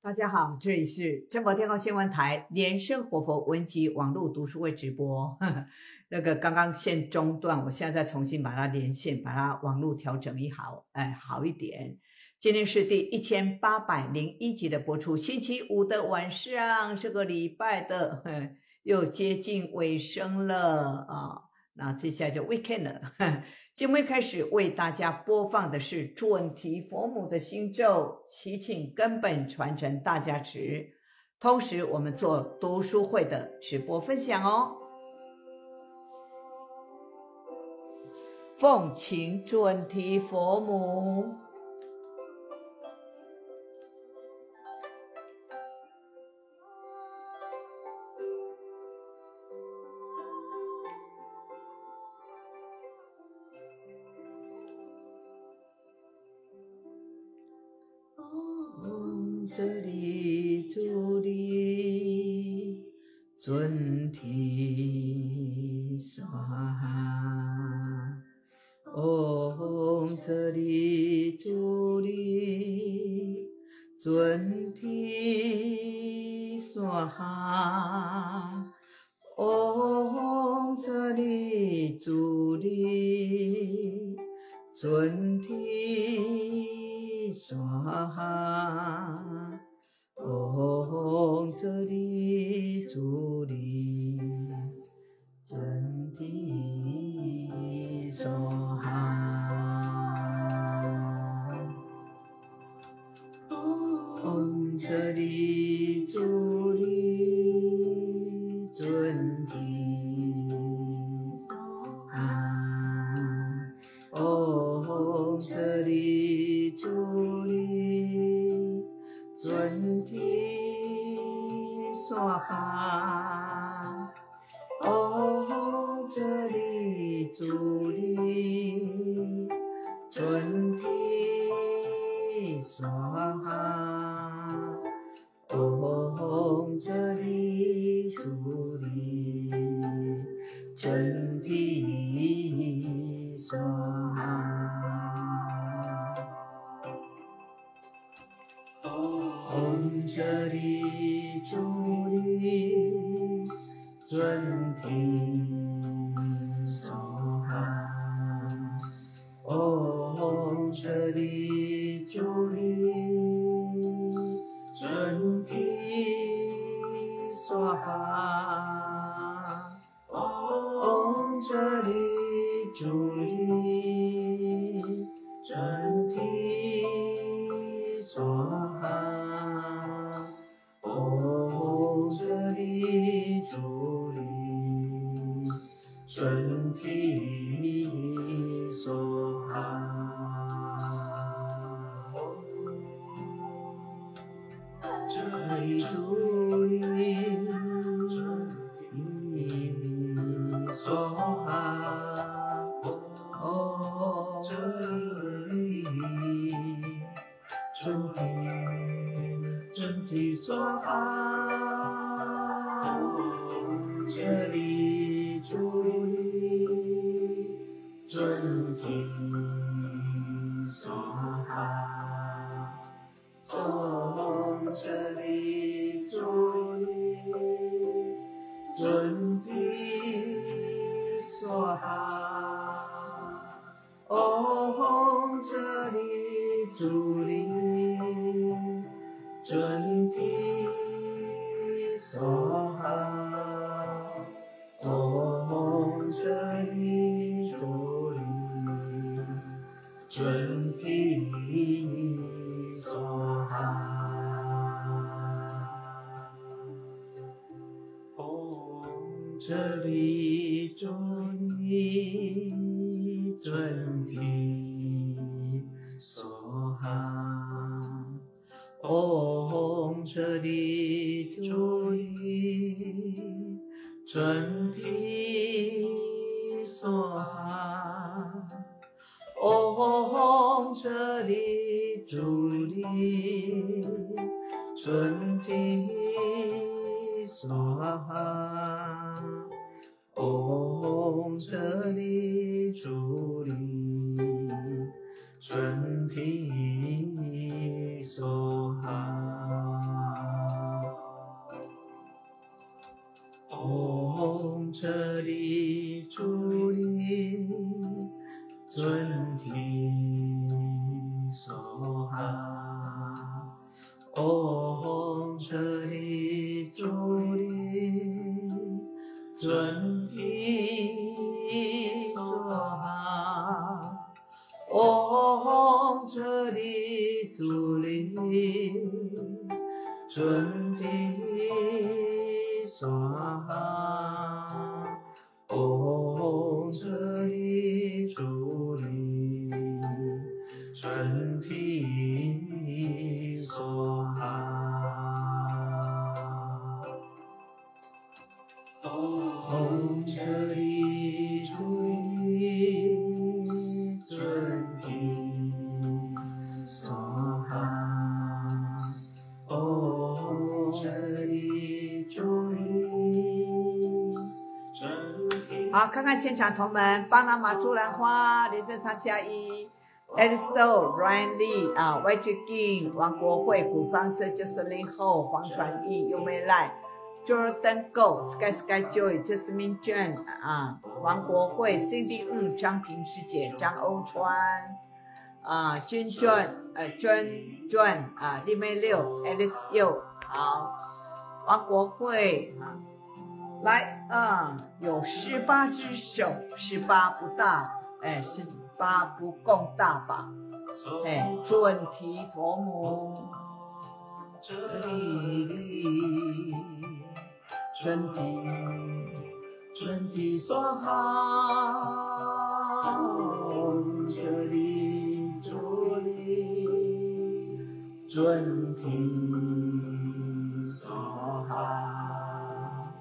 大家好，这里是真佛天空新闻台莲生活佛文集网络读书会直播。刚刚先中断，我现在再重新把它连线，把它网络调整好一点。今天是第1801集的播出，星期五的晚上，这个礼拜的又接近尾声了啊。那接下来就 weekend 了。节目一开始为大家播放的是准提佛母的心咒，祈请根本传承大加持。同时我们做读书会的直播分享哦。奉请准提佛母。这里主力准提娑哈，这里主力准提娑哈，这里主力准提娑哈，这里主力准提娑哈，这里主力准提娑哈，这里主力准提娑哈，这里主力准提娑哈，这里主力准提娑哈，这里主力准提娑哈，这里主力准提娑哈，这里主力准提娑哈，这里主力准提娑哈，这里主力准提娑哈，这里准提娑哈，这里主力准提娑哈，这里主力准提娑哈，这里主力准提娑哈，这里主力准提娑哈，这里主力准提娑哈，这里主力准提娑哈，这里主力准提娑哈，这里主力准提娑哈。唵舍利主利尊提娑哈。唵舍利主利尊提娑哈。唵舍利主利尊提娑哈。唵舍利主利尊提娑哈。唵舍利主利尊提。好，看看现场同门，巴拿马朱兰花、林正昌加一。Alistair Ryan Lee 啊 ，Y G Ging 王国慧、古方车90后、黄传义、尤美赖、Jordan Go、Sky Sky Joy、Jasmine Jane 啊，王国慧、Cindy 张平师姐、张欧川啊，君娟啊，丽妹六 ，Alice 佑好，王国慧啊，来啊，有18只手，18不大，哎18不共大法，哎，准提佛母，这里准提娑哈，这里主里准提娑哈，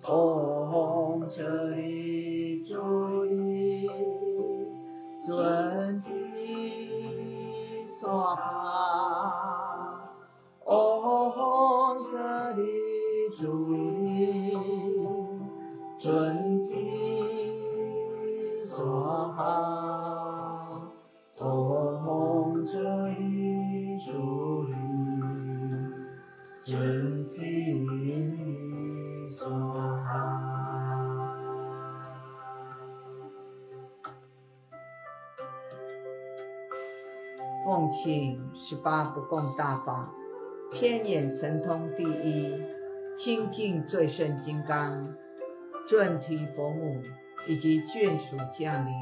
唵这里主里尊提娑哈，唵这里主里尊提娑哈，唵这里主里尊提娑哈。奉请18不共大法，天眼神通第一，清净最胜金刚，准提佛母以及眷属降临。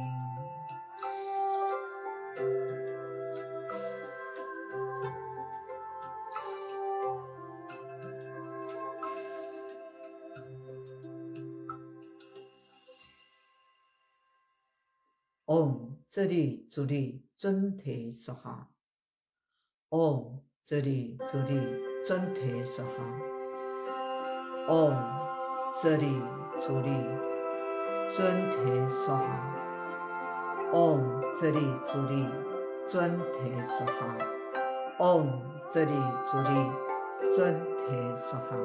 唵这里主力尊提娑哈，唵这里主力尊提娑哈，唵这里主力尊提娑哈，唵这里主力尊提娑哈，唵这里主力尊提娑哈。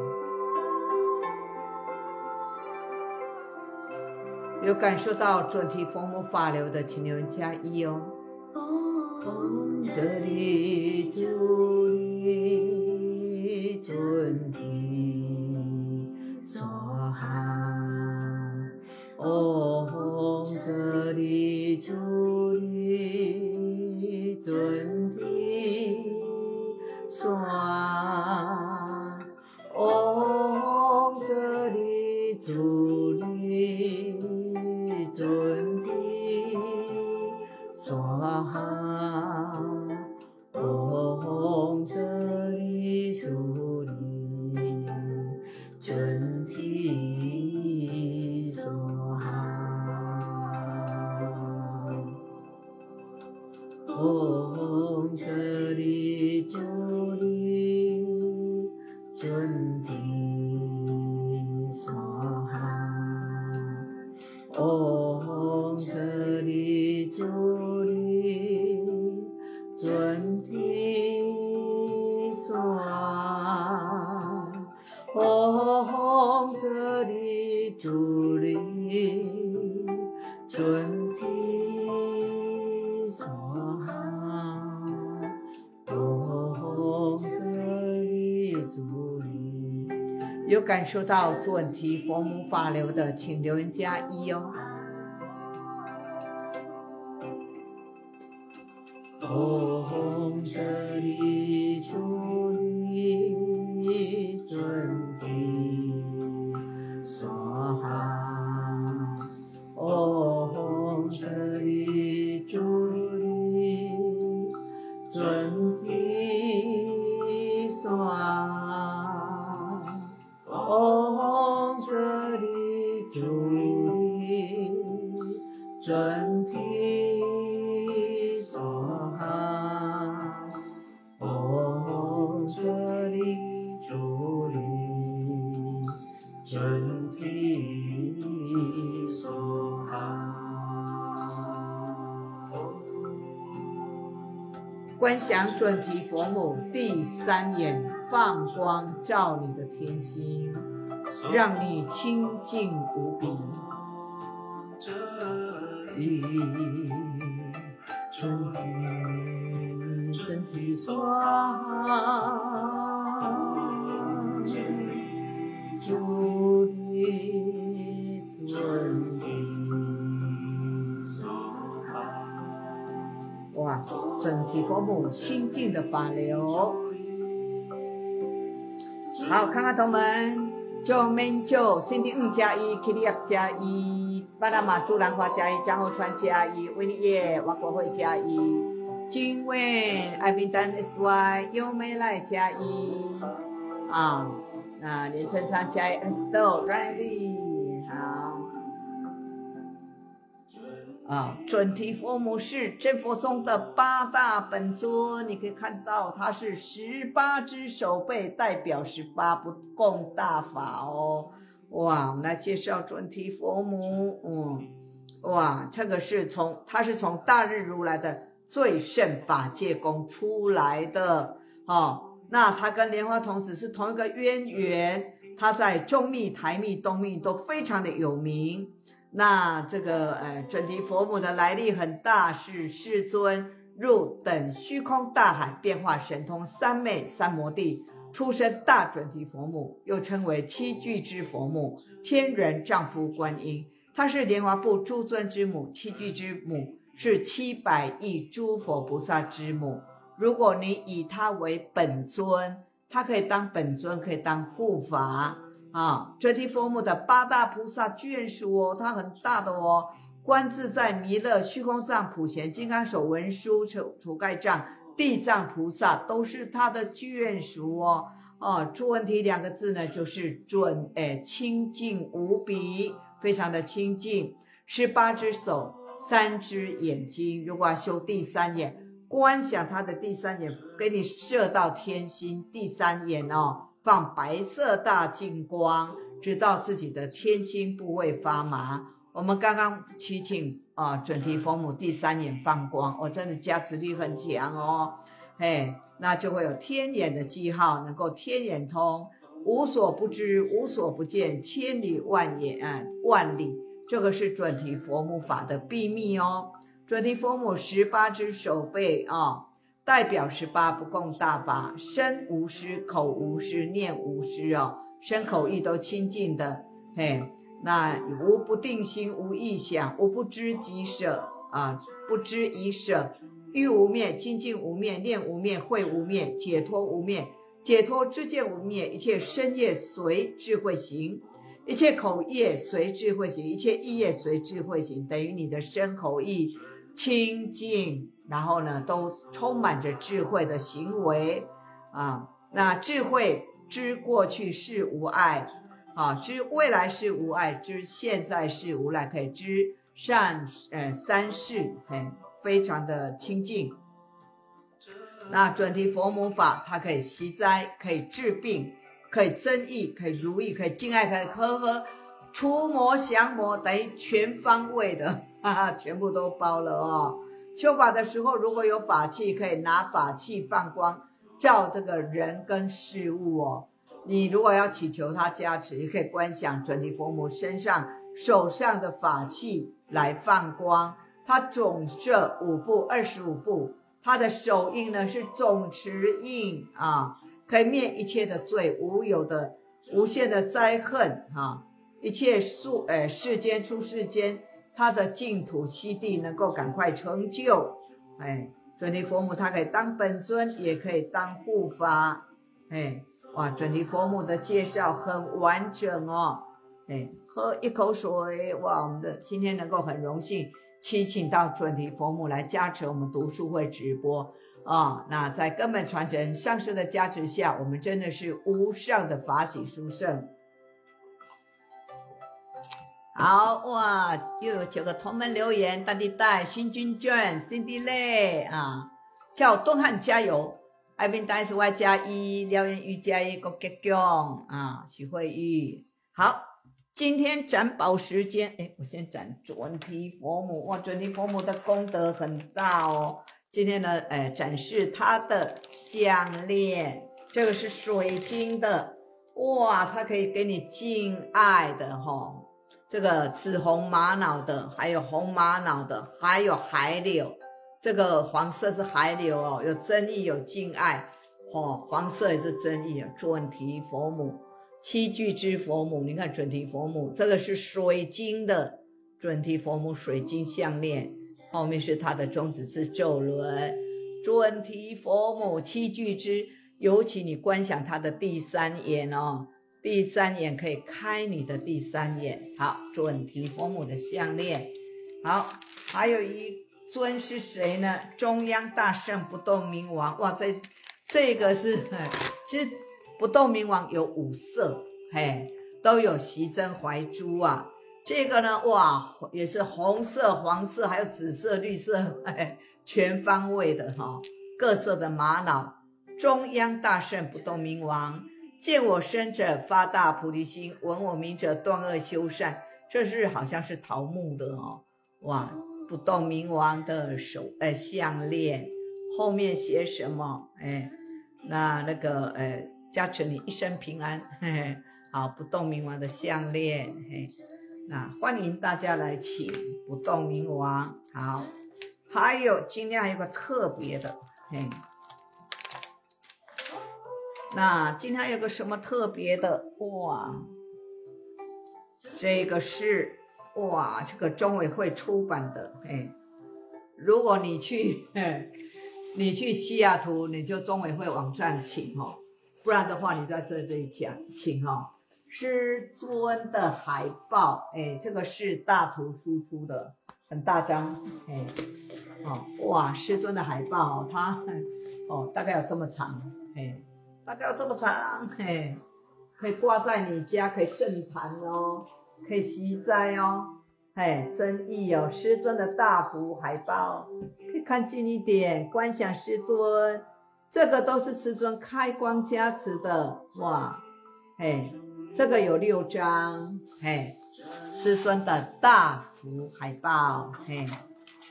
有感受到准提佛母法流的，请留言加一哦。唵这里主力尊提娑哈，唵这里主力尊提娑哈，唵这里主力尊提娑哈，唵这里主力尊提娑哈，唵这里主力尊提娑哈，唵这里主力尊提娑哈，唵这里主力尊提娑哈，唵这里主力。有感受到准提佛母法流的，请留言加一哦。唵这里主力准提所好。观想准提佛母第三眼放光照你的天心，让你清净无比。准提所好，准提所好。哇，准提佛母清净的法流。好，看看同门，就们就Cindy加一 ，Kitty Up 加一，巴拿马朱兰花加一，江后川加一，维尼耶王国辉加一，君问艾宾丹 SY 优美来加一啊，那连胜山加一 ，Still Ready 好。准提佛母是真佛中的八大本尊，你可以看到它是18只手背，代表18不共大法哦。哇，我们来介绍准提佛母，哇，这个它是从大日如来的最胜法界宫出来的哦。那它跟莲花童子是同一个渊源，它在中密、台密、东密都非常的有名。那这个准提佛母的来历很大，是世尊入等虚空大海，变化神通三昧三摩地，出生大准提佛母，又称为七具之佛母，天人丈夫观音。她是莲华部诸尊之母，七具之母是700亿诸佛菩萨之母。如果你以她为本尊，她可以当本尊，可以当护法。准提佛母的八大菩萨眷属哦，它很大的哦，观自在弥勒、虚空藏、普贤、金刚手、文殊、除盖藏、地藏菩萨都是它的眷属哦。诸问题2个字呢，就是清净无比，非常的清净。18只手，3只眼睛，如果要修第三眼，观想它的第三眼，给你射到天心，第三眼哦。放白色大净光，直到自己的天心部位发麻。我们刚刚祈请准提佛母第三眼放光，真的加持力很强哦。那就会有天眼的记号，能够天眼通，无所不知，无所不见，千里万里。这个是准提佛母法的秘密哦。准提佛母18只手背代表18不共大法，身无失，口无失，念无失身口意都清净的。那无不定心，无异想，无不知即舍不知已舍，欲无灭，精进无灭，念无灭，慧无灭，解脱无灭，解脱知见无灭，一切身业随智慧行，一切口业随智慧行，一切意业随智慧行，等于你的身口意清净，然后呢都充满着智慧的行为那智慧知过去世无碍知未来世无碍，知现在世无赖，可以知三世非常的清净。那准提佛母法，它可以息灾，可以治病，可以增益，可以如意，可以敬爱，可以呵除魔降魔，等于全方位的全部都包了修法的时候，如果有法器，可以拿法器放光照这个人跟事物你如果要祈求他加持，也可以观想准提佛母身上手上的法器来放光。它总摄5部25部，它的手印呢是总持印可以灭一切的罪，无有的无限的灾恨一切世间出世间，它的净土悉地能够赶快成就。准提佛母它可以当本尊，也可以当护法。哇，准提佛母的介绍很完整喝一口水。哇，我们的今天能够很荣幸祈请到准提佛母来加持我们读书会直播那在根本传承上师的加持下，我们真的是无上的法喜殊胜。好哇，又有9个同门留言，大地带、新君卷、Cindy Lay 叫敦汉加油，艾宾戴斯 Y 加1，廖彦玉加1，郭杰强许慧玉。好，今天占宝时间，我先占准提佛母。哇，准提佛母的功德很大哦。今天呢，展示它的项链，这个是水晶的，哇，它可以给你敬爱的哈。这个紫红玛瑙的，还有红玛瑙的，还有海柳。这个黄色是海柳哦，有真意，有敬爱。黄色也是真意啊。准提佛母，七具之佛母，你看准提佛母，这个是水晶的准提佛母水晶项链，后面是它的中指是咒轮。准提佛母七具之，尤其你观想它的第三眼哦，第三眼可以开你的第三眼。好，准提佛母的项链。好，还有一尊是谁呢？中央大圣不动明王。哇，这个是，其实不动明王有5色，都有习身怀珠啊。这个呢，哇，也是红色、黄色，还有紫色、绿色，全方位的哈，各色的玛瑙。中央大圣不动明王，见我生者发大菩提心，闻我名者断恶修善。这是好像是桃木的哦，哇，不动明王的项链，后面写什么？那个加持你一生平安。好，不动明王的项链。那欢迎大家来请不动明王。好，还有今天还有个特别的，那今天还有个什么特别的？哇，这个是哇，这个中委会出版的。如果你去西雅图，你就中委会网站请哦，不然的话你在这里请哦。师尊的海报，这个是大图输出的，很大张。哇，师尊的海报哦，它大概有这么长，大概有这么长，可以挂在你家，可以正坛哦，可以息灾哦。真意哦，师尊的大幅海报，可以看近一点，观想师尊，这个都是师尊开光加持的。哇，这个有6张，师尊的大幅海报。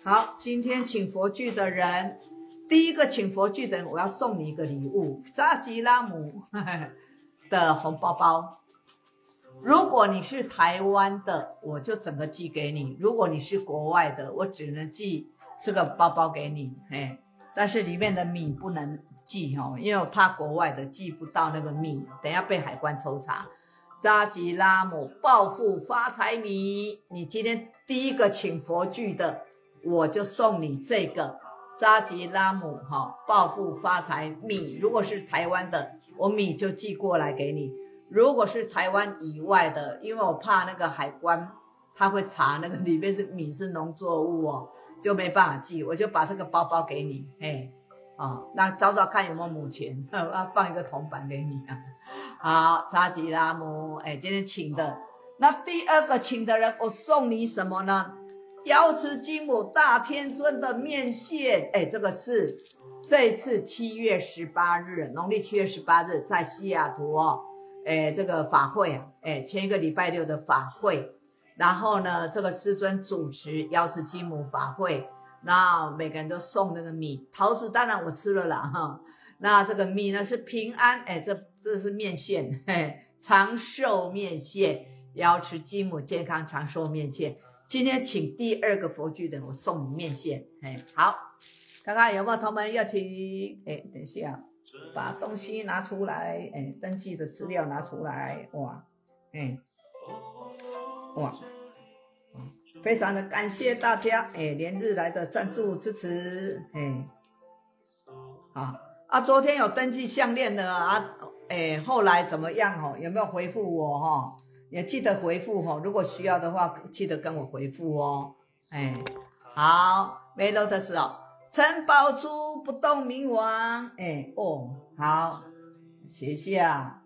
好，今天请佛具的人，第一个请佛具的人，我要送你一个礼物，扎吉拉姆的红包包。如果你是台湾的，我就整个寄给你；如果你是国外的，我只能寄这个包包给你。但是里面的米不能寄哦，因为我怕国外的寄不到那个米，等一下被海关抽查。扎吉拉姆暴富发财米，你今天第一个请佛具的，我就送你这个扎吉拉姆暴富发财米。如果是台湾的，我米就寄过来给你。如果是台湾以外的，因为我怕那个海关他会查那个里面是米是农作物哦，就没办法寄，我就把这个包包给你。那找找看有没有母钱，我要放一个铜板给你啊。好，扎吉拉姆，今天请的。那第二个请的人，我送你什么呢？瑶池金母大天尊的面线，这个是这一次7月18日，农历7月18日在西雅图哦，这个法会啊，前一个礼拜6的法会，然后呢，这个师尊主持瑶池金母法会，那每个人都送那个米，桃子当然我吃了啦哈。那这个米呢是平安，这是面线，长寿面线，瑶池金母健康长寿面线。今天请第二个佛具的，我送你面线。好，看看有没有同门要请。等一下，把东西拿出来，登记的资料拿出来。哇，哇，非常的感谢大家，连日来的赞助支持。好。昨天有登记项链的啊，后来怎么样有没有回复我也记得回复如果需要的话，记得跟我回复哦。好，没漏的是陈宝珠不动明王，好，写下。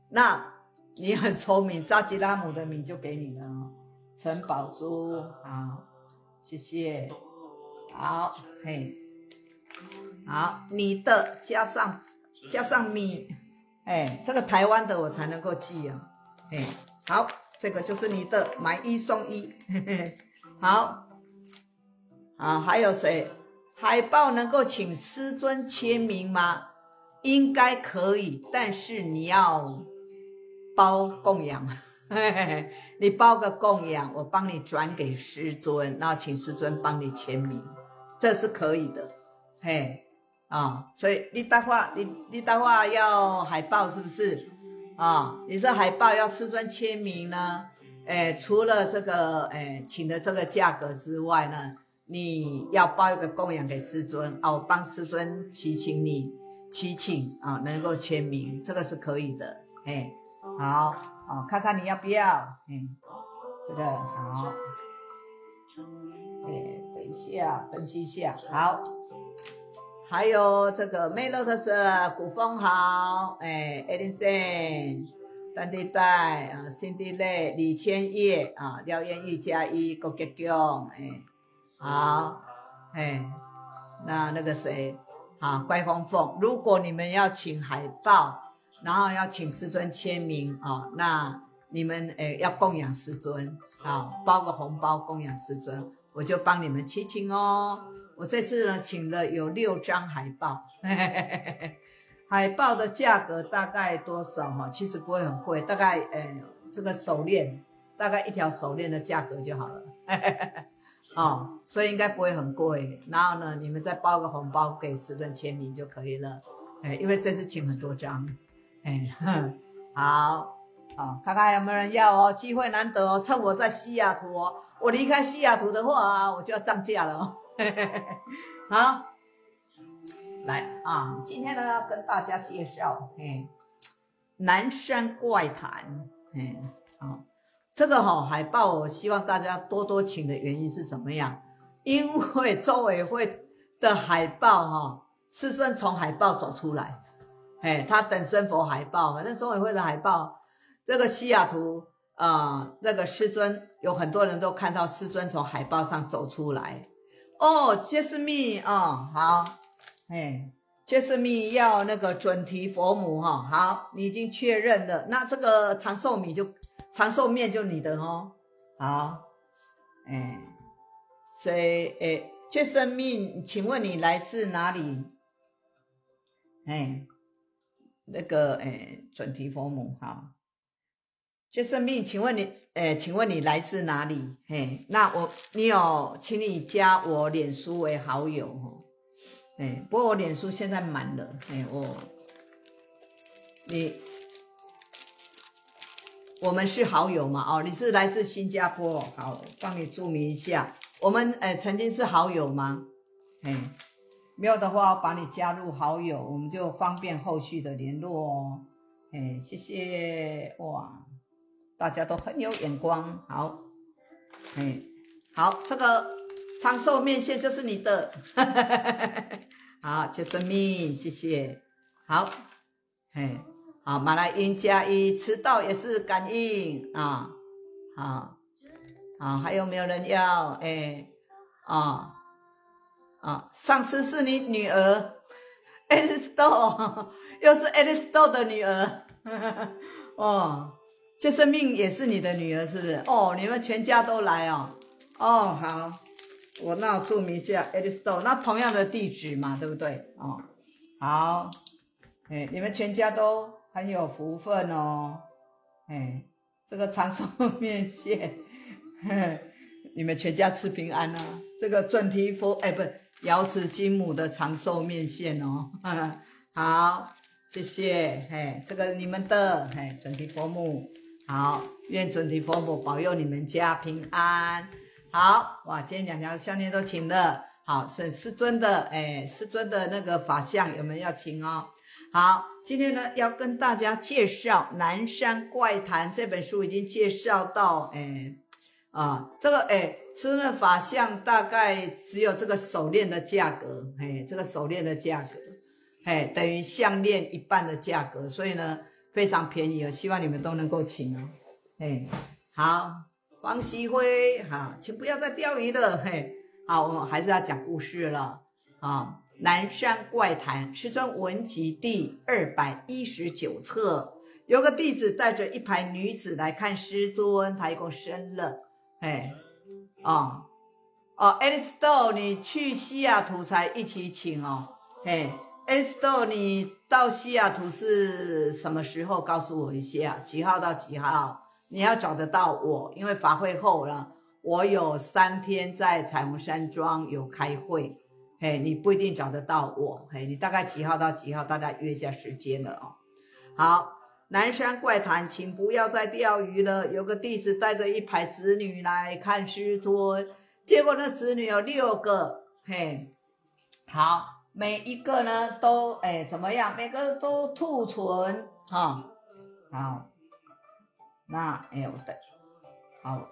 那你很聪明，扎吉拉姆的米就给你了陈宝珠，好，谢谢。好，好，你的加上米，这个台湾的我才能够寄啊，好，这个就是你的，买1送1。好，还有谁？海报能够请师尊签名吗？应该可以，但是你要包供养。你包个供养，我帮你转给师尊，然后请师尊帮你签名，这是可以的。嘿，所以你的话，你的话要海报是不是？你这海报要师尊签名呢？除了这个请的这个价格之外呢，你要包一个供养给师尊我帮师尊祈请能够签名，这个是可以的。好看看你要不要。这个好。等一下，登记一下。好，还有这个 Melody 古风豪，Edison 丹地带Cindy 类李千叶廖艳玉加1郭杰强好那个谁乖风凤，如果你们要请海报，然后要请师尊签名那你们要供养师尊包个红包供养师尊，我就帮你们祈请哦。我这次呢请了有6张海报，海报的价格大概多少其实不会很贵，大概这个手链大概1条手链的价格就好了。所以应该不会很贵。然后呢，你们再包个红包给师尊签名就可以了。因为这次请很多张。好，看看有没有人要机会难得趁我在西雅图我离开西雅图的话我就要涨价了好，来今天呢要跟大家介绍南山怪谈。这个海报我希望大家多多请的原因是什么样？因为周委会的海报师尊从海报走出来，他等身佛海报，反正周委会的海报，这个西雅图那个师尊有很多人都看到师尊从海报上走出来。Jasmine 好，Jasmine 要那个准提佛母好，你已经确认了，那这个长寿面就你的好，所以Jasmine 请问你来自哪里？那个准提佛母好，Jasmine 请问你来自哪里？那你有请你加我脸书为好友不过我脸书现在满了我们是好友嘛你是来自新加坡好，帮你注明一下，我们曾经是好友吗？没有的话我把你加入好友，我们就方便后续的联络谢谢哇，大家都很有眼光。好好，这个长寿面线就是你的好，Jasmine谢谢。好好，马来音加1，迟到也是感应好，还有没有人要上次是你女儿 Alice 又是 Alice 的女儿Jasmine也是你的女儿是不是？你们全家都来好，那我注明一下 Alice， 那同样的地址嘛，对不对？好，你们全家都很有福分这个长寿面线你们全家吃平安这个准提佛不是瑶池金母的长寿面线好，谢谢这个你们的准提佛母好，愿准提佛母保佑你们家平安。好哇，今天2条项链都请了。好，是师尊的师尊的那个法相有没有要请好，今天呢要跟大家介绍《南山怪谈》这本书，已经介绍到这个师尊的法相大概只有这个手链的价格这个手链的价格等于项链1半的价格，所以呢非常便宜希望你们都能够请好，黄熙辉好，请不要再钓鱼了好，我们还是要讲故事了南山怪谈师尊文集第219册，有个弟子带着一排女子来看师尊，他一共生了，Aristo， 你去西雅图才一起请哦，Aristo， 你到西雅图是什么时候？告诉我一下，几号到几号？你要找得到我，因为法会后了，我有3天在彩虹山庄有开会，你不一定找得到我，你大概几号到几号？大家约一下时间了哦。好，南山怪谈，请不要再钓鱼了。有个弟子带着一排子女来看师尊，结果那子女有6个，好，每一个呢都怎么样？每个都兔唇哈，好，那好，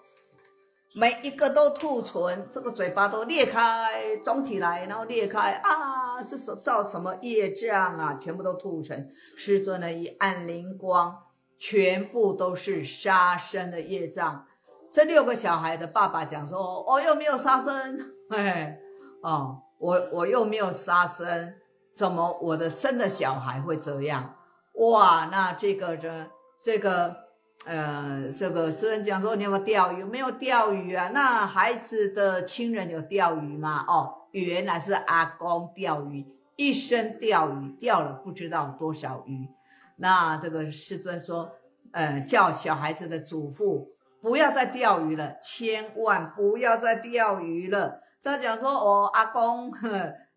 每一个都兔唇，这个嘴巴都裂开，肿起来，然后裂开啊，是造什么业障啊？全部都吐成。师尊呢一按灵光，全部都是杀生的业障。这6个小孩的爸爸讲说，我又没有杀生，我又没有杀生，怎么我的生的小孩会这样？哇，那这个师尊讲说，你有没有钓鱼？没有钓鱼啊。那孩子的亲人有钓鱼吗？原来是阿公钓鱼，一生钓鱼，钓了不知道多少鱼。那这个师尊说，叫小孩子的祖父不要再钓鱼了，千万不要再钓鱼了。他讲说，阿公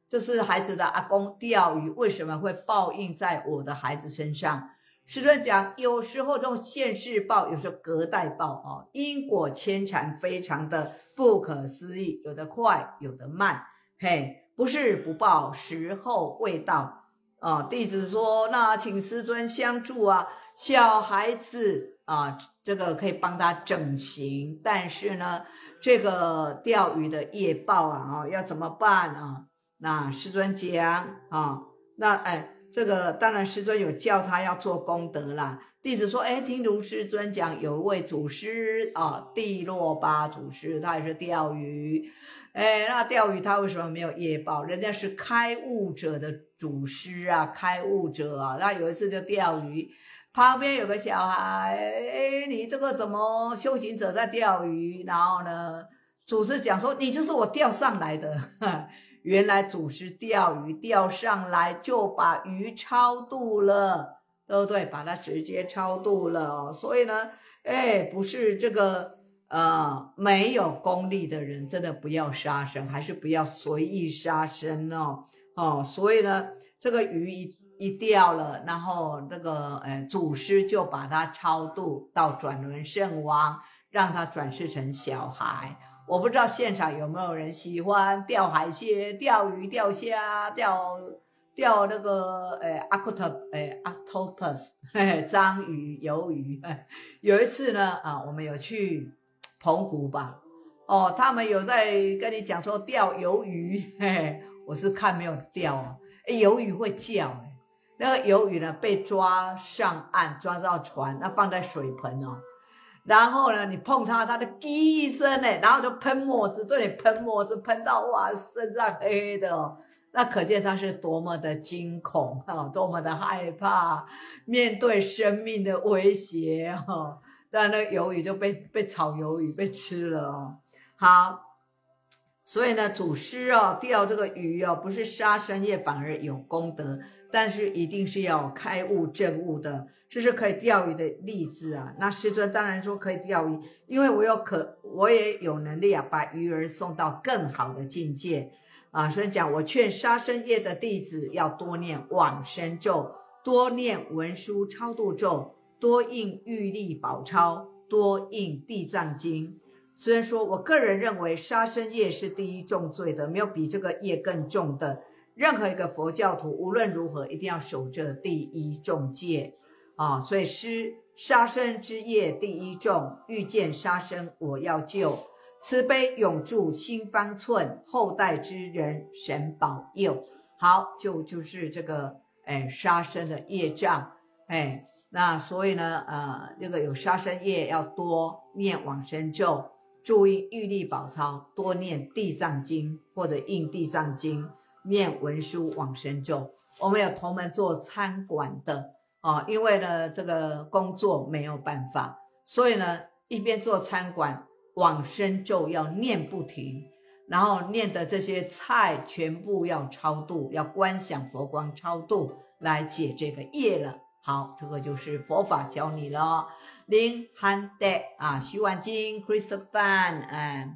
就是孩子的阿公钓鱼，为什么会报应在我的孩子身上？师尊讲，有时候这种现世报，有时候隔代报因果牵缠非常的不可思议，有的快，有的慢，不是不报，时候未到。弟子说，那请师尊相助啊，小孩子这个可以帮他整形，但是呢，这个钓鱼的业报要怎么办啊？那师尊讲这个当然师尊有叫他要做功德啦。弟子说，听卢师尊讲，有一位祖师地洛巴祖师，他也是钓鱼，那钓鱼他为什么没有业报？人家是开悟者的祖师啊，开悟者啊。那有一次就钓鱼，旁边有个小孩，你这个怎么修行者在钓鱼？然后呢，祖师讲说，你就是我钓上来的。原来祖师钓鱼钓上来就把鱼超度了，对不对？把它直接超度了所以呢，不是这个没有功力的人真的不要杀生，还是不要随意杀生所以呢，这个鱼一钓了，然后那个祖师就把它超度到转轮圣王，让他转世成小孩。我不知道现场有没有人喜欢钓海鲜、钓鱼、钓虾、钓那个octopus 章鱼、鱿鱼。有一次呢我们有去澎湖吧，他们有在跟你讲说钓鱿鱼，我是看没有钓鱿鱼会叫那个鱿鱼呢被抓上岸，抓到船，那放在水盆然后呢，你碰它，它就滴一声然后就喷墨汁，对你喷墨汁，喷到哇身上黑的那可见它是多么的惊恐多么的害怕，面对生命的威胁那个鱿鱼就被炒鱿鱼被吃了好，所以呢，祖师钓这个鱼不是杀生业，反而有功德，但是一定是要开悟证悟的。这是可以钓鱼的例子啊。那师尊当然说可以钓鱼，因为我也有能力把鱼儿送到更好的境界所以讲，我劝杀生业的弟子要多念往生咒，多念文殊超度咒，多印玉历宝钞，多印地藏经。虽然说我个人认为杀生业是第一重罪的，没有比这个业更重的。任何一个佛教徒无论如何一定要守这第一重戒所以杀生之业第一重，遇见杀生我要救，慈悲永驻心方寸，后代之人神保佑。好，就是这个杀生的业障那所以呢这个有杀生业要多念往生咒，注意玉历宝钞，多念地藏经或者印地藏经，念文殊往生咒。我们有同门做餐馆的因为呢这个工作没有办法，所以呢一边做餐馆，往生咒要念不停，然后念的这些菜全部要超度，要观想佛光超度来解这个业了。好，这个就是佛法教你了。林汉德徐婉金 Christopher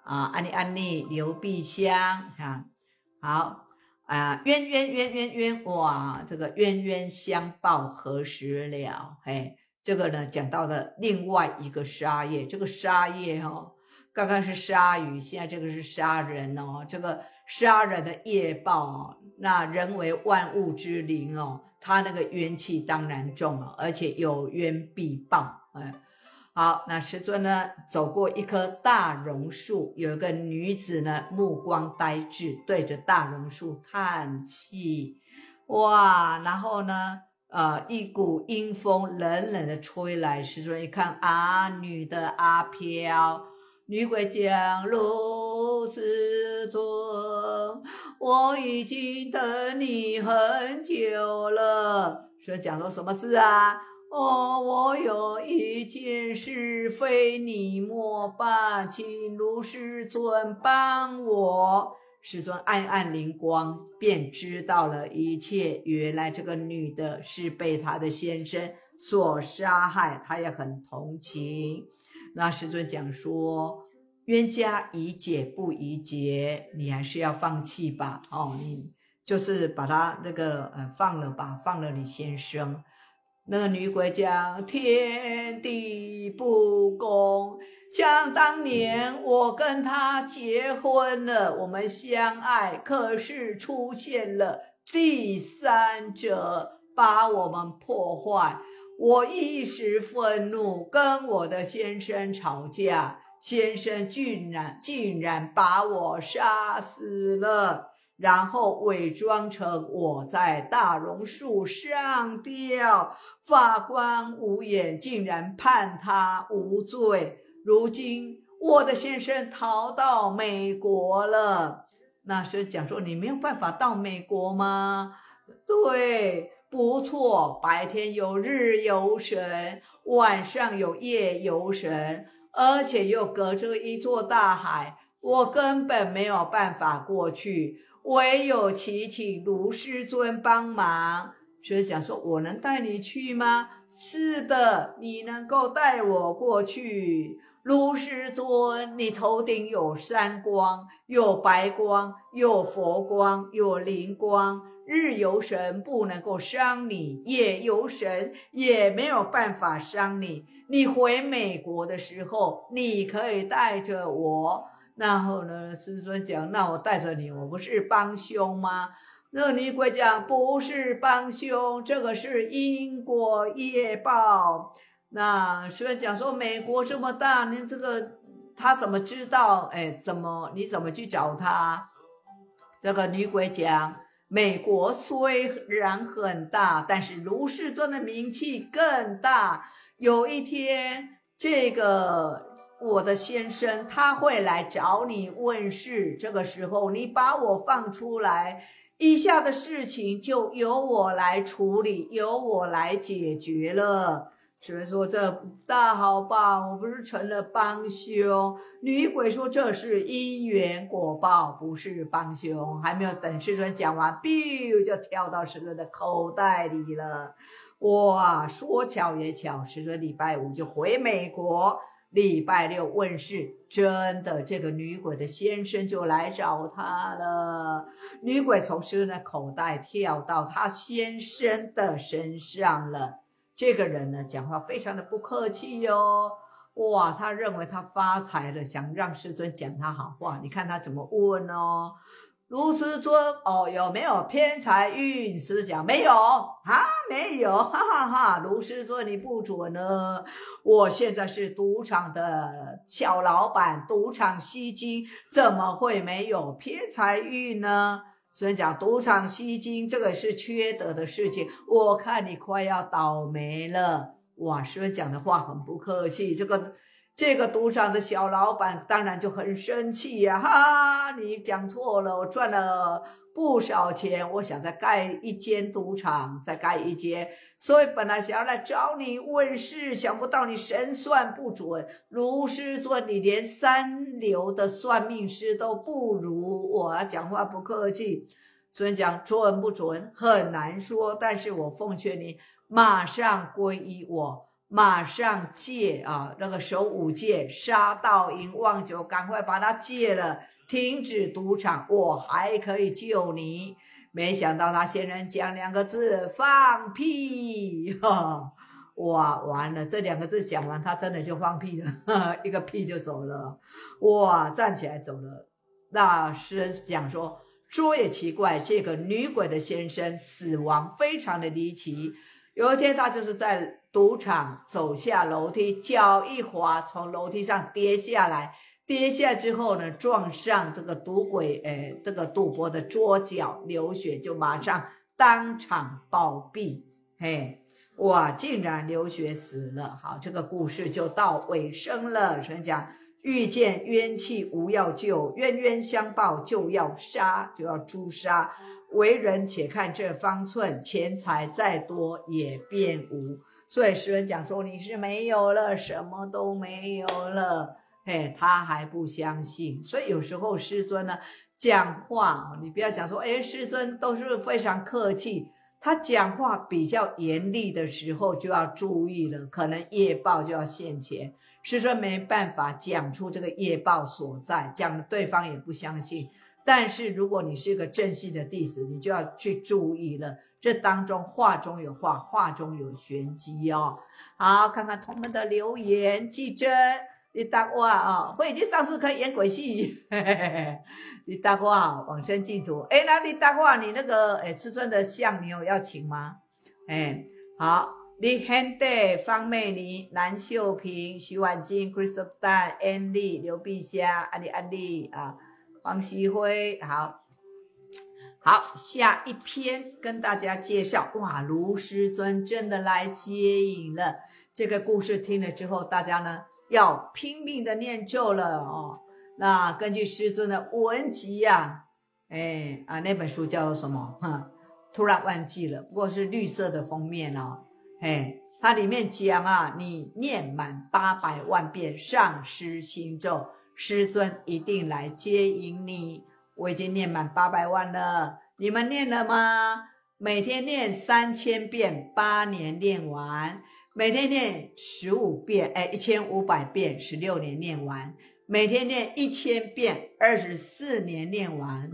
安妮刘碧香好冤冤，哇，这个冤冤相报何时了？这个呢讲到的另外一个杀业，这个杀业刚刚是杀鱼，现在这个是杀人这个杀人的业报那人为万物之灵他那个冤气当然重而且有冤必报。好，那师尊呢走过一棵大榕树，有一个女子呢目光呆滞，对着大榕树叹气。哇，然后呢一股阴风冷冷的吹来，师尊一看女的阿飘，女鬼讲卢师尊，我已经等你很久了。师尊讲说什么事啊？我有一件事非你莫办，请卢师尊帮我。师尊暗暗灵光，便知道了一切。原来这个女的是被她的先生所杀害，她也很同情。那师尊讲说，冤家宜解不宜结，你还是要放弃吧。你就是把他那个放了吧，放了你先生。那个女鬼讲天地不公，想当年我跟他结婚了，我们相爱，可是出现了第三者把我们破坏，我一时愤怒跟我的先生吵架，先生竟然把我杀死了，然后伪装成我在大榕树上吊，法官无眼，竟然判他无罪。如今我的先生逃到美国了。那是讲说你没有办法到美国吗？对，不错，白天有日游神，晚上有夜游神，而且又隔着一座大海，我根本没有办法过去，唯有祈请卢师尊帮忙。所以讲说我能带你去吗？是的，你能够带我过去。卢师尊，你头顶有三光，有白光，有佛光，有灵光，日游神不能够伤你，夜游神也没有办法伤你。你回美国的时候，你可以带着我。然后呢，师尊讲，那我带着你，我不是帮凶吗？那女鬼讲，不是帮凶，这个是因果业报。那师尊讲说，美国这么大，你这个他怎么知道？你怎么去找他？这个女鬼讲，美国虽然很大，但是卢师尊的名气更大。有一天，这个我的先生他会来找你问事，这个时候你把我放出来，以下的事情就由我来处理，由我来解决了。师父说，这不大好吧，我不是成了帮凶。女鬼说，这是因缘果报，不是帮凶。还没有等师尊讲完， biu 就跳到师尊的口袋里了。哇，说巧也巧，师尊礼拜五就回美国，礼拜六问世，真的这个女鬼的先生就来找他了。女鬼从师尊的口袋跳到他先生的身上了。这个人呢讲话非常的不客气哇，他认为他发财了，想让师尊讲他好话。你看他怎么问卢师尊有没有偏财运？师尊讲没有没有，哈哈哈，卢师尊你不准呢，我现在是赌场的小老板，赌场吸金，怎么会没有偏财运呢？所以讲赌场吸金这个是缺德的事情，我看你快要倒霉了。哇，师尊讲的话很不客气，这个这个赌场的小老板当然就很生气呀，哈，你讲错了，我赚了不少钱，我想再盖一间赌场，再盖一间，所以本来想要来找你问事，想不到你神算不准，卢师尊，你连三流的算命师都不如，我讲话不客气。尊讲准不准很难说，但是我奉劝你马上皈依我，马上戒啊，那个守五戒，杀盗淫妄酒，赶快把它戒了，停止赌场，我还可以救你。没想到他先人讲2个字，放屁，哇，完了，这2个字讲完，他真的就放屁了，一个屁就走了，哇，站起来走了。那诗人讲说也奇怪，这个女鬼的先生死亡非常的离奇。有一天，他就是在赌场走下楼梯，脚一滑，从楼梯上跌下来。跌下之后呢，撞上这个赌鬼，这个赌博的桌角，流血，就马上当场暴毙。嘿，哇，竟然流血死了。好，这个故事就到尾声了。所以讲，遇见冤气无要救，冤冤相报就要杀，就要诛杀。为人且看这方寸，钱财再多也变无。所以诗人讲说，你是没有了，什么都没有了。嘿，他还不相信。所以有时候师尊呢讲话，你不要想说，师尊都是非常客气，他讲话比较严厉的时候就要注意了，可能业报就要现前。师尊没办法讲出这个业报所在，讲的对方也不相信。但是如果你是一个正信的弟子，你就要去注意了，这当中话中有话，话中有玄机哦。好，看看同门的留言。季真，你答我啊，我已经上次可以演鬼戏，你答我往生净土。那你答我，你那个师尊的像你有要请吗？好。李hen德、方美妮、南秀萍、徐婉晶、Crystal Dan、Andy、刘碧霞、安利啊、黄熙辉，好，下一篇跟大家介绍，哇，卢师尊真的来接引了。这个故事听了之后，大家呢要拼命的念咒了哦。那根据师尊的文集啊，那本书叫做什么？突然忘记了，不过是绿色的封面哦。它里面讲啊，你念满800万遍上师心咒，师尊一定来接引你。我已经念满800万了，你们念了吗？每天念3000遍，8年念完；每天念15遍，1500遍，16年念完；每天念1000遍，24年念完。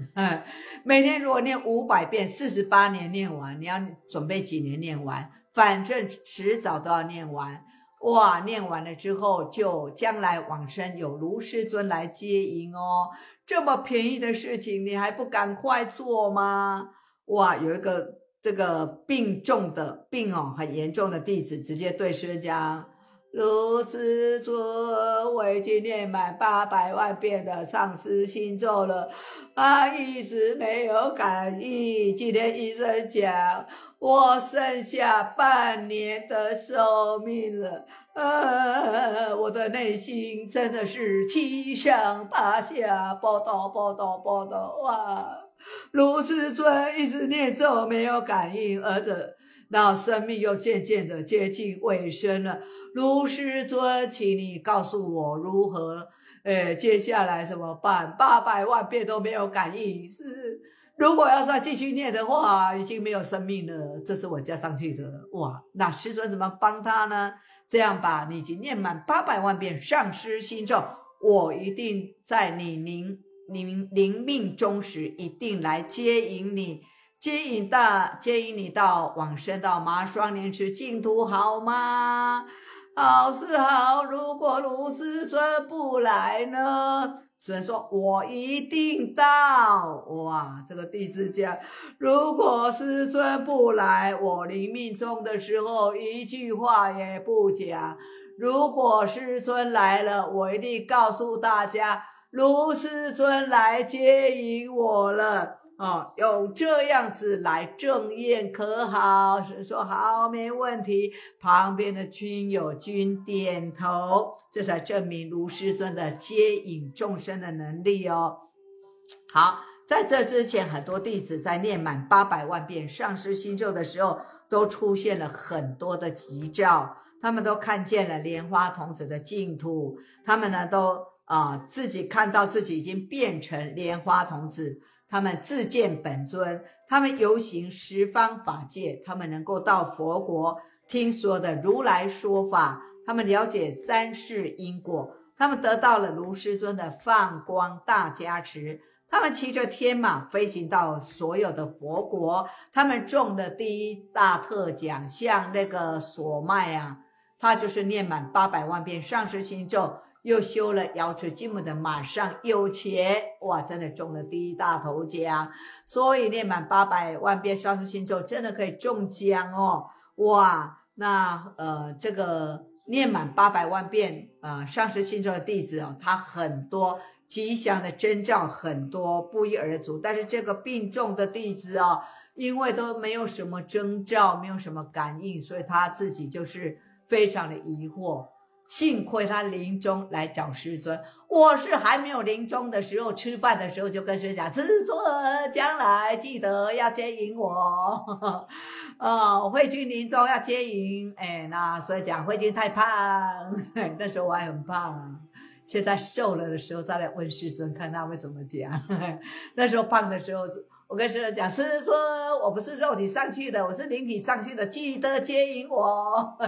每天如果念500遍，48年念完。你要准备几年念完？反正迟早都要念完。哇，念完了之后，就将来往生有卢师尊来接引哦。这么便宜的事情，你还不赶快做吗？哇，有一个这个病很严重的弟子，直接对师尊讲：卢师尊，我已经念满800万遍的上师心咒了，一直没有感应。今天医生讲，我剩下半年的寿命了，我的内心真的是七上八下，报道，哇！卢师尊一直念咒没有感应，那生命又渐渐的接近尾声了。卢师尊，请你告诉我如何，接下来怎么办？800万遍都没有感应，如果要再继续念的话，已经没有生命了。这是我加上去的。哇，那师尊怎么帮他呢？这样吧，你已经念满800万遍上师心咒，我一定在你临命终时一定来接引你，接引你到往生到麻双莲池净土，好吗？好是好，如果卢师尊不来呢？师尊说：“我一定到。”哇，这个弟子讲，如果师尊不来，我临命终的时候一句话也不讲。如果师尊来了，我一定告诉大家，卢师尊来接引我了。哦，有这样子来正宴可好？是说好，没问题。旁边的军友均点头，这才证明卢师尊的接引众生的能力哦。好，在这之前，很多弟子在念满800万遍上师心咒的时候，都出现了很多的吉兆，他们都看见了莲花童子的净土，他们呢都自己看到自己已经变成莲花童子。他们自见本尊，他们游行十方法界，他们能够到佛国听说的如来说法，他们了解三世因果，他们得到了卢师尊的放光大加持，他们骑着天马飞行到所有的佛国，他们中的第一大特奖，像那个索麦啊，他就是念满800万遍上师心咒，又修了瑶池金母的马上有钱，哇，真的中了第一大头奖。所以念满800万遍上师心咒真的可以中奖哦，哇，那这个念满800万遍上师心咒的弟子哦，他很多吉祥的征兆很多，不一而足。但是这个病重的弟子哦，因为都没有什么征兆，没有什么感应，所以他自己就是非常的疑惑。幸亏他临终来找师尊，我是还没有临终的时候，吃饭的时候就跟师尊讲，师尊将来记得要接引我，慧君临终要接引，那所以讲慧君太胖，那时候我还很胖啊，现在瘦了的时候再来问师尊，看他会怎么讲。那时候胖的时候，我跟师尊讲，师尊，我不是肉体上去的，我是灵体上去的，记得接引我。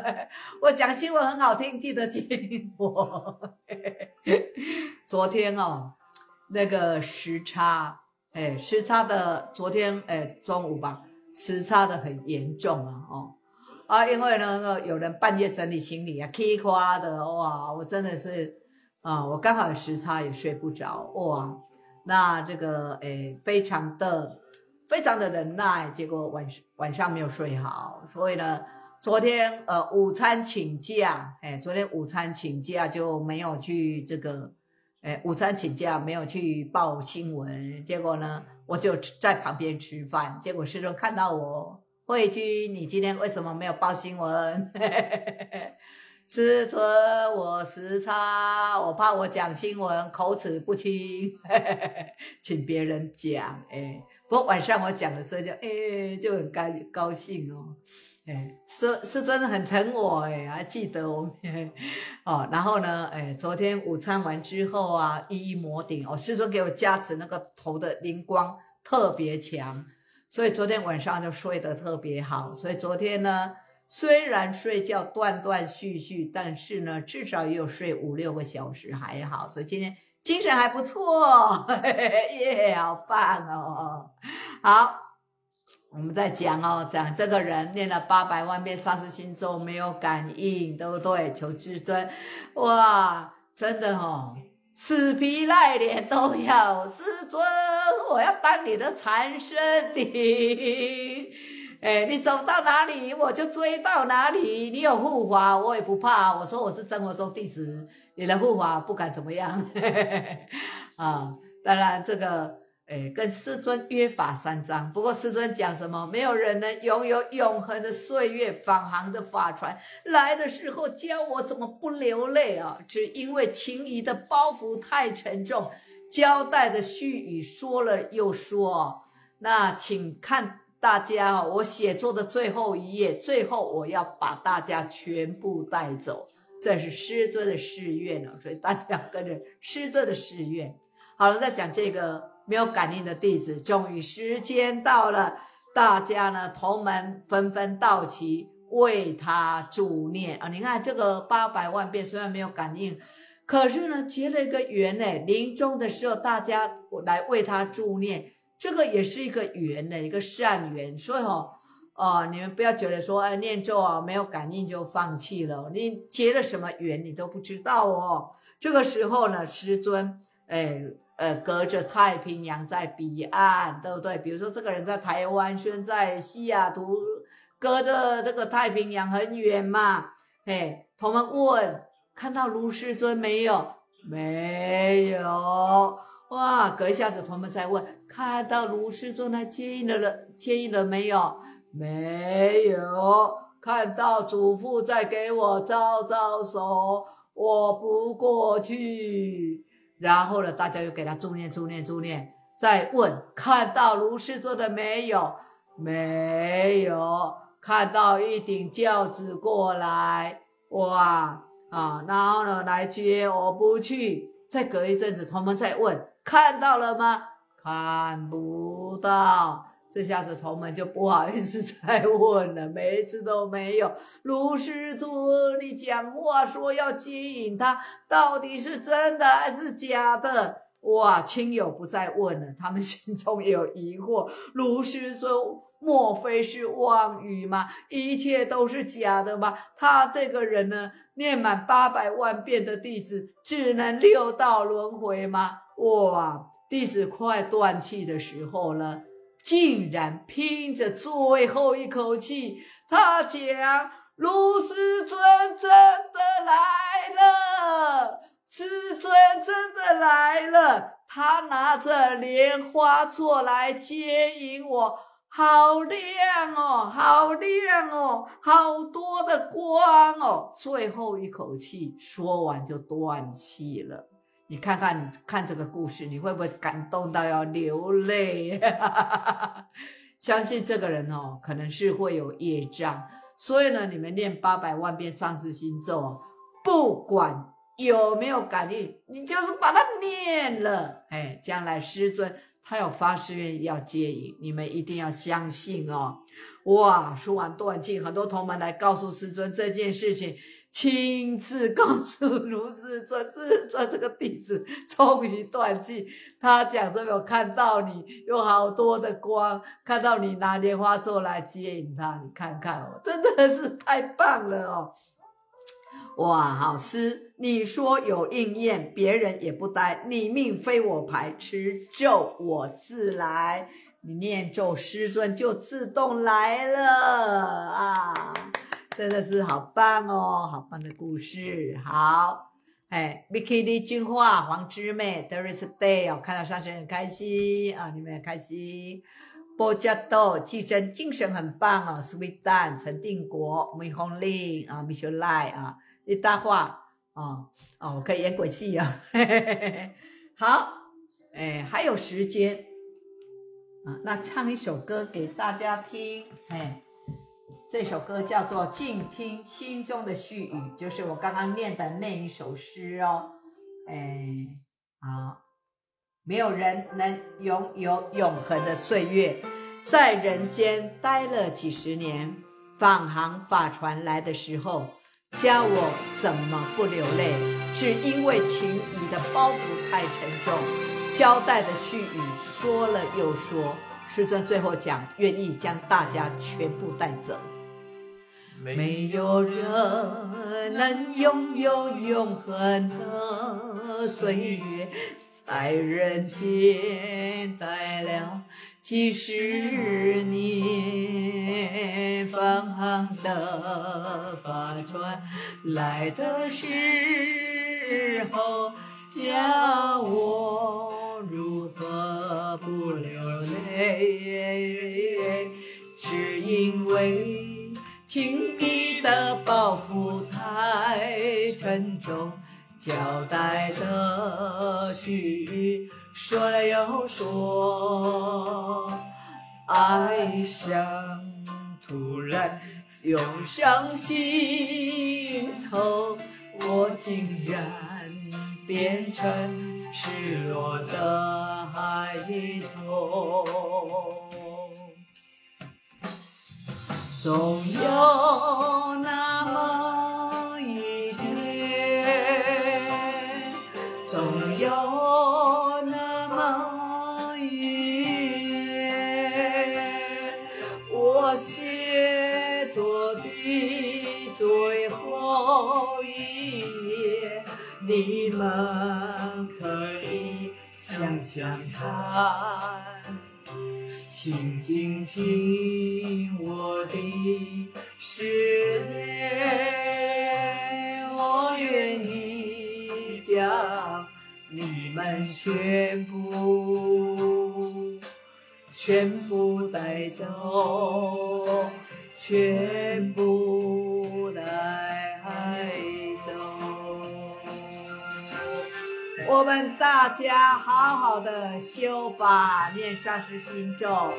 我讲新闻很好听，记得接引我。昨天哦，那个时差，时差的昨天中午吧，时差的很严重因为呢有人半夜整理行李啊 ，K 夸的哇，我真的是我刚好有时差也睡不着哇。那这个非常的忍耐，结果晚上没有睡好，所以呢昨天午餐请假，昨天午餐请假就没有去这个午餐请假没有去报新闻，结果呢我就在旁边吃饭，结果师尊看到我，慧君你今天为什么没有报新闻？师尊，我时差，我怕我讲新闻口齿不清，请别人讲。不过晚上我讲的时候就很高兴哦。师尊很疼我还记得我然后呢昨天午餐完之后啊，一摩顶师尊给我加持，那个头的灵光特别强，所以昨天晚上就睡得特别好。所以昨天呢，虽然睡觉断断续续，但是呢至少也有睡5-6个小时还好，所以今天精神还不错，耶，好棒哦。好，我们在讲讲这个人念了800万遍上师心咒没有感应，对不对？求至尊，哇，真的死皮赖脸都要，师尊，我要当你的缠身灵。你走到哪里我就追到哪里，你有护法我也不怕，我说我是真佛宗弟子，你的护法不敢怎么样。当然这个跟师尊约法3章，不过师尊讲什么，没有人能拥有永恒的岁月，返航的法船来的时候教我怎么不流泪啊，只因为情谊的包袱太沉重，交代的絮语说了又说。那请看大家我写作的最后一页，最后我要把大家全部带走，这是师尊的誓愿所以大家要跟着师尊的誓愿。好了，再讲这个没有感应的弟子，终于时间到了，大家呢同门纷纷到齐为他助念你看这个800万遍虽然没有感应，可是呢结了一个缘临终的时候大家来为他助念，这个也是一个缘一个善缘。所以你们不要觉得说念咒没有感应就放弃了，你结了什么缘你都不知道这个时候呢师尊隔着太平洋在彼岸，对不对？比如说这个人在台湾，现在西雅图，隔着这个太平洋很远嘛。同们问看到卢师尊没有？没有。哇，隔一下子，同门再问，看到卢师尊来接应了没有？没有。看到祖父在给我招招手，我不过去。然后呢，大家又给他助念。再问，看到卢师尊的没有？没有。看到一顶轿子过来，哇啊，然后呢来接，我不去。再隔一阵子，同门再问，看到了吗？看不到。这下子同门就不好意思再问了，每一次都没有。卢师尊，你讲话说要接引他，到底是真的还是假的？哇，亲友不再问了，他们心中也有疑惑。卢师尊莫非是妄语吗？一切都是假的吗？他这个人呢，念满800万遍的弟子，只能6道轮回吗？哇，弟子快断气的时候呢，竟然拼着最后一口气，他讲卢师尊真的来了，师尊真的来了，他拿着莲花座来接引我，好亮哦，好亮哦，好多的光哦。最后一口气说完就断气了。你看看，你看这个故事，你会不会感动到要流泪？相信这个人哦，可能是会有业障，所以呢，你们念800万遍上师心咒，不管有没有感应，你就是把它念了，将来师尊他有发誓愿要接引，你们一定要相信哦。哇，说完断气，很多同门来告诉师尊这件事情，亲自告诉卢师尊，师尊这个弟子终于断气。他讲说有看到你有好多的光，看到你拿莲花座来接引他，你看看哦，真的是太棒了哦。哇，好师，你说有应验，别人也不呆，你命非我排，持咒我自来，你念咒，师尊就自动来了啊！真的是好棒哦，好棒的故事。好，Vicky 的君化，黄之妹 ，There is a day 哦，看到上神很开心啊，你们也开心。波加豆季真精神很棒哦 ，Sweet Dan 陈定国、梅红玲啊 ，Michelle Lai 啊。一大话我可以演鬼戏啊！好，还有时间那唱一首歌给大家听，这首歌叫做《静听心中的絮语》，就是我刚刚念的那一首诗哦。好，没有人能拥有永恒的岁月，在人间待了几十年，放行法船来的时候。教我怎么不流泪，只因为情谊的包袱太沉重，交代的絮语说了又说，师尊最后讲愿意将大家全部带走。没有人能拥有永恒的岁月，在人间待了几十年，放行的法船来的时候，叫我如何不流泪，只因为情谊的包袱太沉重，交代的絮语说了又说，哀伤突然涌上心头，我竟然变成赤裸的孩童。总有那么一天，总有那么一夜，我写作的最后一页，你们可以想想看，请静听我的誓言，我愿意将你们们全部带走，全部带走。我们大家好好的修法，念上师心咒，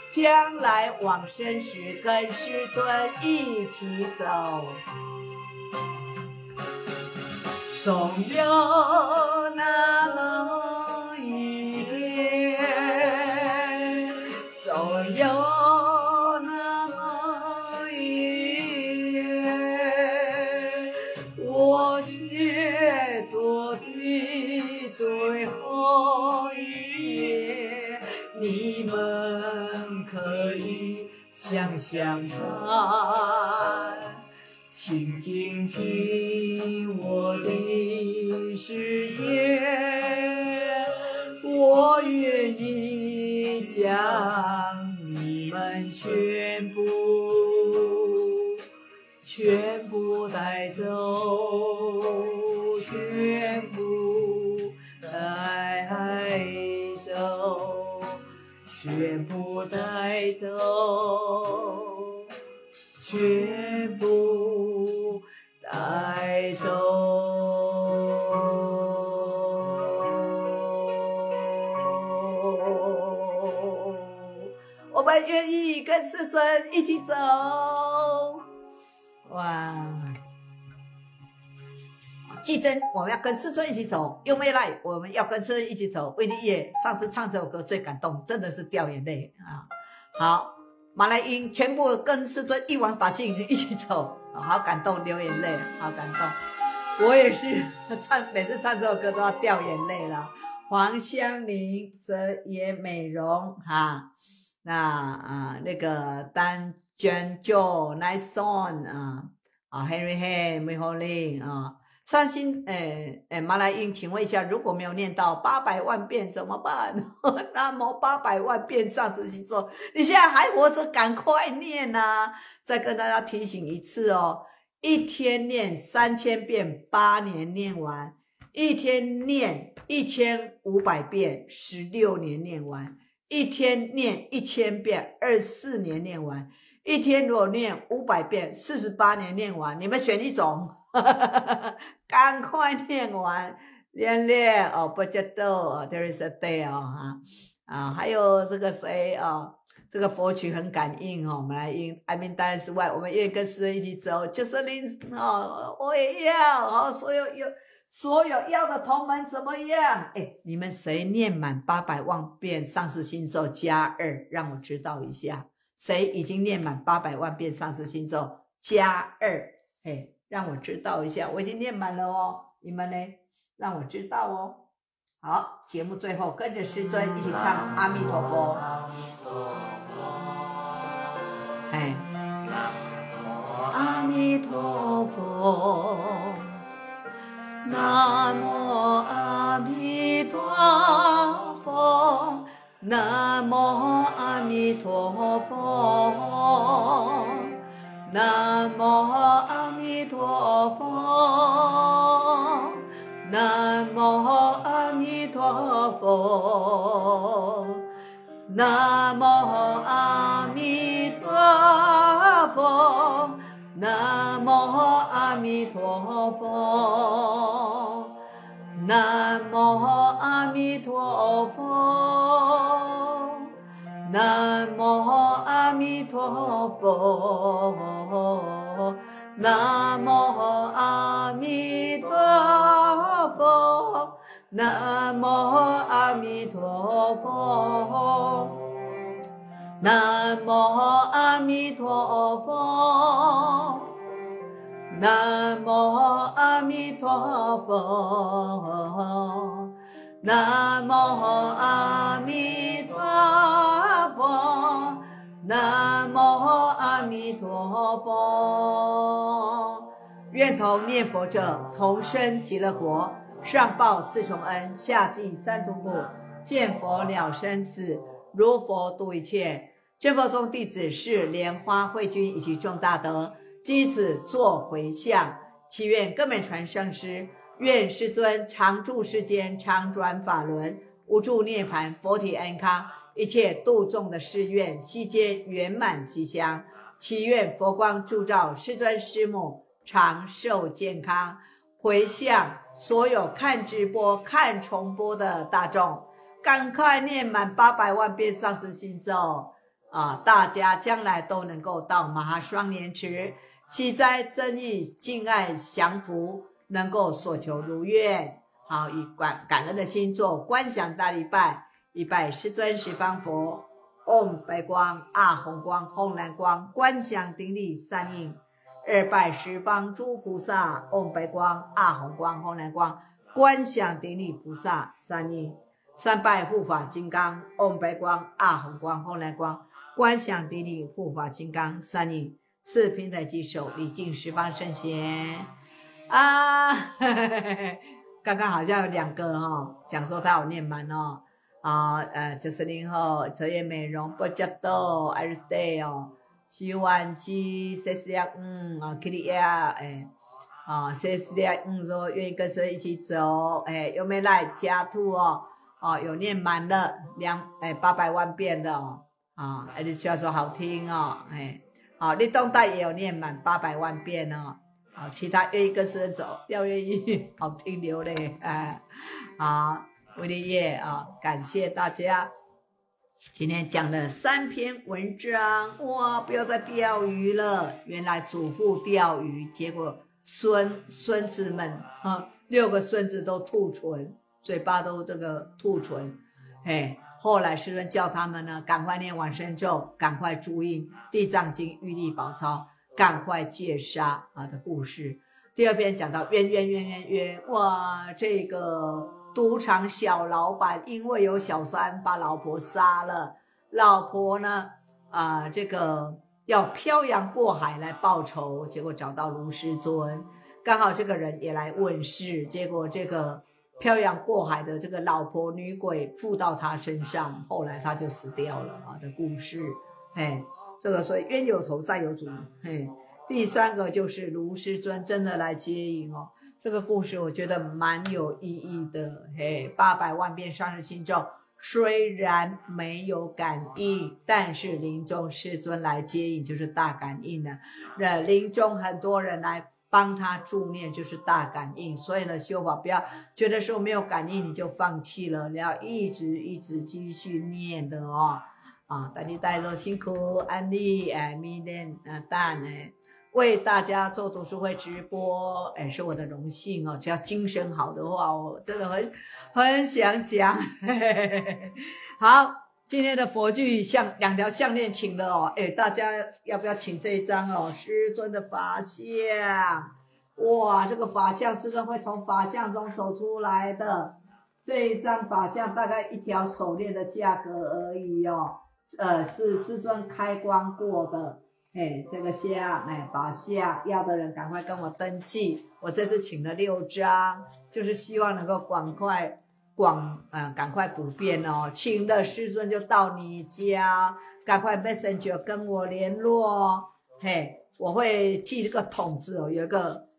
将来往生时跟师尊一起走。总有那么一天，总有那么一夜，我写作的最后一页，你们可以想想看，请静听我的誓言，我愿意将你们全部带走，全部带走，全部带走，全部带走。我们愿意跟师尊一起走。哇！季真，我们要跟师尊一起走；又没来，我们要跟师尊一起走。威利叶上次唱这首歌最感动，真的是掉眼泪啊！好。马来英全部跟师尊一网打尽，一起走，好感动，流眼泪，好感动。我也是每次唱这首歌都要掉眼泪了。黄香玲则也美容哈，那个丹娟就 nice song Henry Hay 梅红玲上新马来英，请问一下，如果没有念到800万遍怎么办？南无800万遍上师心咒，你现在还活着，赶快念啊！再跟大家提醒一次哦，一天念3000遍，8年念完；一天念1500遍，16年念完；一天念1000遍，24年念完；一天如果念500遍，48年念完。你们选一种。赶快念完，练不知道there is a day 还有这个谁这个佛曲很感应我们来应I mean当然是外，我们愿意跟师尊一起走，就是林我也要所有要的同门怎么样？你们谁念满800万遍上师心咒+2，让我知道一下，谁已经念满800万遍上师心咒+2，让我知道一下，我已经念满了哦，你们呢？让我知道哦。好，节目最后跟着师尊一起唱阿弥陀佛。阿弥陀佛，南无阿弥陀佛，南无阿弥陀佛。南无阿弥陀佛，南无阿弥陀佛，南无阿弥陀佛，南无阿弥陀佛，南无阿弥陀佛。南无阿弥陀佛，南无阿弥陀佛，南无阿弥陀佛，南无阿弥陀佛，南无阿弥陀佛。南无阿弥陀佛，南无阿弥陀佛。愿同念佛者同生极乐国，上报四重恩，下济三途苦，见佛了生死，如佛度一切。真佛宗弟子是莲花慧君以及众大德，基此作回向，祈愿根本传上师愿世尊常住世间，常转法轮，无住涅槃，佛体安康，一切度众的誓愿悉皆圆满吉祥。祈愿佛光铸照世尊师母长寿健康。回向所有看直播、看重播的大众，赶快念满800万遍上师心咒啊！大家将来都能够到马哈双莲池，喜哉增益敬爱降福，能够所求如愿。好，以感恩的心做观想大礼拜，一拜师尊十方佛，Om 白光啊红光红蓝光，观想顶礼三印。二拜十方诸菩萨，Om 白光啊红光红蓝光，观想顶礼菩萨三印。三拜护法金刚，Om 白光啊红光红蓝光，观想顶礼护法金刚三印。四平台稽首，礼敬十方圣贤啊！刚刚好像有2个讲说他有念满90后彻夜美容不加多，Iris Day 徐婉琪，4444说愿意跟随一起走，有没有来加兔有念满了800万遍的Alicia 说好听立冬代也有念满800万遍其他愿意跟随走，要愿意好听流泪好，威力叶感谢大家。今天讲了3篇文章，哇，不要再钓鱼了。原来祖父钓鱼，结果孙子们6个孙子都吐唇，嘴巴都这个吐唇。后来师尊叫他们呢，赶快念往生咒，赶快注印地藏经、玉历宝钞，赶快戒杀的故事。第2篇讲到冤，哇，这个赌场小老板因为有小三把老婆杀了，老婆呢这个要漂洋过海来报仇，结果找到卢师尊，刚好这个人也来问事，结果这个漂洋过海的这个老婆女鬼附到他身上，后来他就死掉了的故事。这个所以冤有头债有主。第3个就是卢师尊真的来接引这个故事我觉得蛮有意义的。800万遍上师心咒，虽然没有感应，但是临终师尊来接引就是大感应了。临终很多人来帮他助念就是大感应，所以呢修法不要觉得说没有感应你就放弃了，你要一直继续念的大家带着辛苦安利明天蛋为大家做读书会直播是我的荣幸只要精神好的话我真的很想讲好，今天的佛具2条项链请了大家要不要请这一张师尊的法相？哇，这个法相师尊会从法相中走出来的，这一张法相大概1条手链的价格而已是师尊开光过的这个相法相要的人赶快跟我登记，我这次请了6张，就是希望能够赶快普遍请了师尊就到你家，赶快 Messenger 跟我联络我会寄这个筒子有一个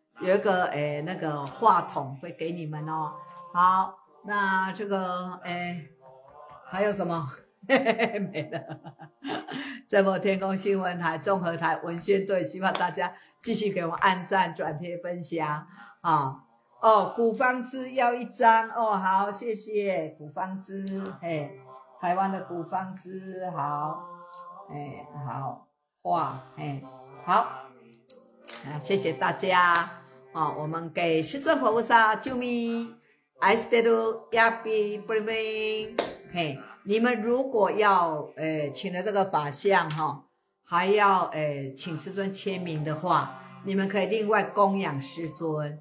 那个话筒会给你们好，那这个还有什么没了这波天空新闻台、综合台、文宣队，希望大家继续给我按赞、转贴、分享古方知要1张好，谢谢古方知台湾的古方知好好画好谢谢大家我们给师尊佛菩萨救命 I stay to yapi bring 你们如果要请了这个法相还要请师尊签名的话，你们可以另外供养师尊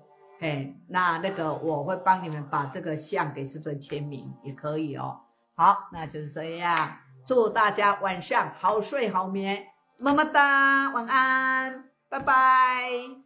那个我会帮你们把这个像给师尊签名也可以好，那就是这样，祝大家晚上好睡好眠，么么哒，晚安，拜拜。